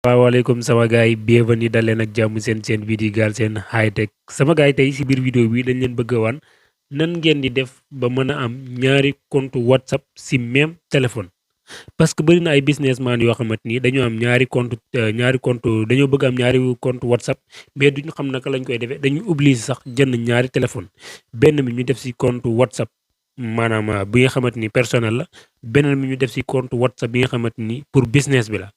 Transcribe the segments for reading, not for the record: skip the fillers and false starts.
Assalamualaikum sama gaay bienvenue dal leen ak jàmm seen bii di Galsen high tech sama gaay tey si biir vidéo bi dañ leen bëgg a wan nan ngeen di def ba mën a am ñaari compte WhatsApp si même téléphone. Parce que bëri na ay businessman yoo xamante ni dañoo am ñaari compte dañoo bëgg am ñaari compte WhatsApp mais duñu xam naka lañ koy defee dañuy obligé sax jënd ñaari téléphone benn bi ñu def si compte WhatsApp maanaam bi nga xamante ni personnel la beneen bi ñu def si compte WhatsApp bi nga xamante ni pour business bi la.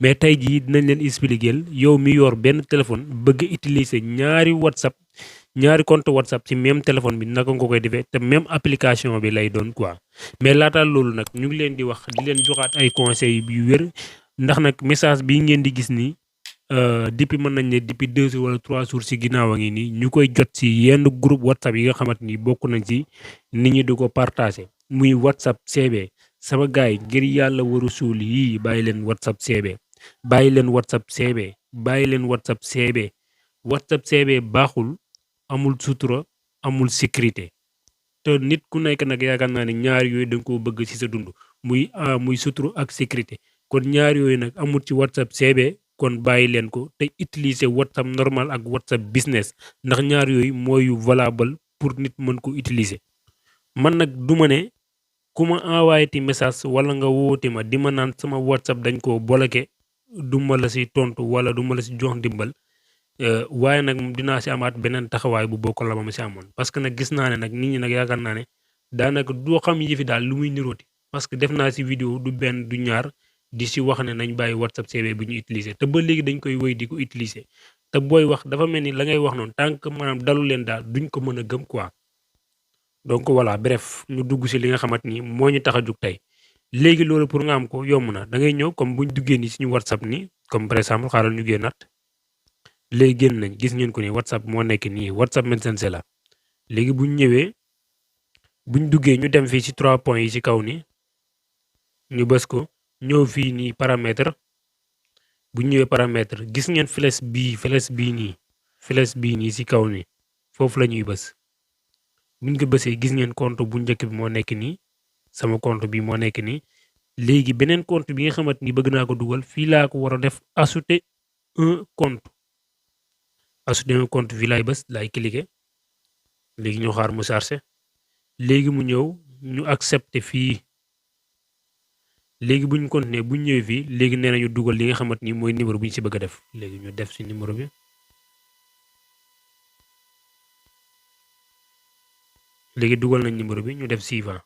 mais tey jii dinañ leen expliquer yow mi yor benn téléphone bëgg utiliser ñaari compte WhatsApp ci même téléphone bi naka nga koy defee te même application bi lay doon quoi. mais laata loolu nag ñu ngi leen di wax di leen joxaat ay conseils yu wér ndax nag message bii ngeen di gis nii depuis mën nañ ne depuis 2 jours wala 3 jours si ginnaaw a ngi nii ñu koy jot si yenn groupe WhatsApp yi nga xamante ni bokk nañ ci nit ñi di ko partager muy WhatsApp CB. sama gaay ngir yàlla waru suul yii bàyyi leen WhatsApp CB bàyyi leen WhatsApp CB bàyyi leen WhatsApp CB WhatsApp CB baaxul amul sutura amul sécurité te nit ku nekk nag yaakaar naa ne ñaar yooyu da nga koo bëgg ci sa dund muy sutura ak sécurité kon ñaar yooyu nag amul ci WhatsApp CB kon bàyyi leen ko te utiliser WhatsApp normal ak WhatsApp business ndax ñaar yooyu mooy yu valable pour nit mën ko utiliser man nag duma ne ku ma envoyé ti message wala nga woote ma di ma naan sama WhatsApp dañ koo bloqué du ma la si tontu wala du ma la si jox ndimbal waaye nag dinaa si amaat beneen taxawaay bu bokk la ma si amoon parce que nag gis naa ne nag nit ñi nag yaakaar naa ne daanaka doo xam yëfi daal lu muy nirooti parce que def naa si vidéo du benn du ñaar di si wax ne nañ bàyyi WhatsApp CB bu ñu utiliser te ba léegi dañ koy wéy di ko utiliser te booy wax dafa mel ni la ngay wax noonu tant que maanaam dalu leen daal duñ ko mën a gëm quoi. donc voilà bref ñu dugg ci li nga xamante ni moo ñu tax a jug tey léegi loolu pour nga am ko yomb na da ngay ñëw comme buñ duggee nii suñu WhatsApp ni comme par exemple xaaral ñu génnaat léegi génn nañ gis ngeen ko ni WhatsApp moo nekk nii WhatsApp Messenger la léegi buñ ñëwee buñ duggee ñu dem fii ci 3 points yi ci kaw ni ñu bës ko ñëw fii nii paramètre buñ ñëwee paramètre gis ngeen flèche bii nii ci kaw ni foofu la ñuy bës. buñ ko bësee gis ngeen compte bu njëkk bi moo nekk nii sama compte bi moo nekk nii léegi beneen compte bi nga xamante ni bëgg naa ko dugal fii laa ko war a def ajouter un compte fii laay bës laay cliquer léegi ñu xaar mu chargé léegi mu ñëw ñu accepter fii léegi buñ continuer buñ ñëwee fii léegi nee nañu dugal li nga xamante ni mooy numéro bu ñu si bëgg a def léegi ñu def si numéro bi. léegi dugal nañ numéro bi ñu def suivant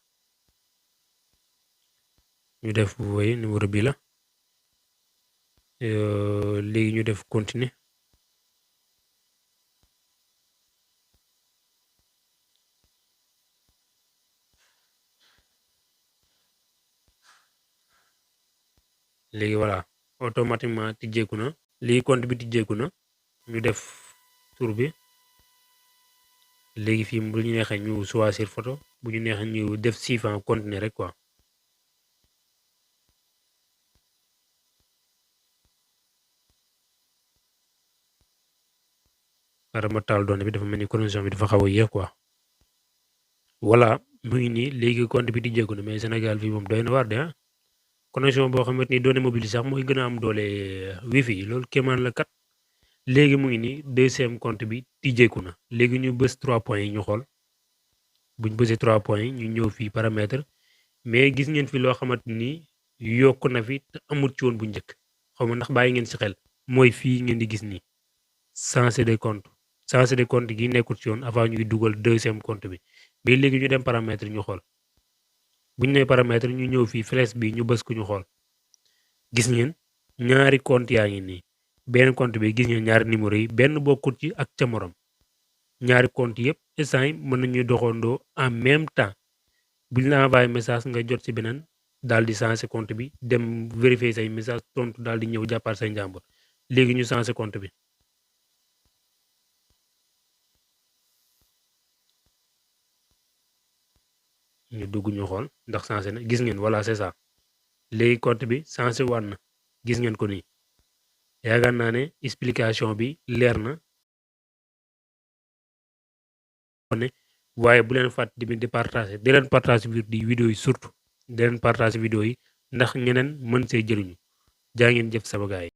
ñu def voye numéro bi la léegi ñu def continuer léegi voilà automatiquement tijjeeku na léegi compte bi tijjeeku na ñu def tur bi léegi fii bu ñu neexee ñu choisir photo bu ñu neexee ñu def suivant continuer rek quoi. ma taal doone bi dafa mel ni connexion bi dafa xaw a yéex quoi. voilà mu ngi nii léegi compte bi tijjeeku na mais Sénégal fii moom doy na waar de connexion boo xamante ni données mobile sax mooy gën a am doole wifi loolu kéemaan la kat. léegi mu ngi nii deuxième compte bi tijjeeku na léegi ñu bës 3 points yi ñu xool buñ bësee 3 points yi ñu ñëw fii paramètre mais gis ngeen fi loo xamante ni yokk na fi te amul ci woon bu njëkk xaw ma ndax bàyyi ngeen si xel mooy fii ngeen di gis nii changer de compte gi nekkul ci yoon avant ñuy dugal deuxième compte bi mais léegi ñu dem paramètre ñu xool buñ nee paramètre ñu ñëw fii flèche bi ñu bës ko ñu xool gis ngeen ñaari compte yaa ngi nii benn compte bi gis ngeen ñaari numéro yi benn bokkut ci ak ca morom ñaari compte yëpp instant yi mën nañuy doxandoo en même temps buñ la envoyé message nga jot ci beneen daal di changer compte bi dem vérifier say message tontu daal di ñëw jàppaat say njàmbur léegi ñu changer compte bi. ñu dugg ñu xool ndax changé na gis ngeen voilà c'est ça léegi compte bi changé waat na gis ngeen ko nii yaakaar naa ne explication bi leer na waaye bu leen fàtte di partager di leen partager vidéo yi surtout di leen partager vidéo yi ndax ñeneen mën see jëriñu jaa ngeen jëf sama gaay yi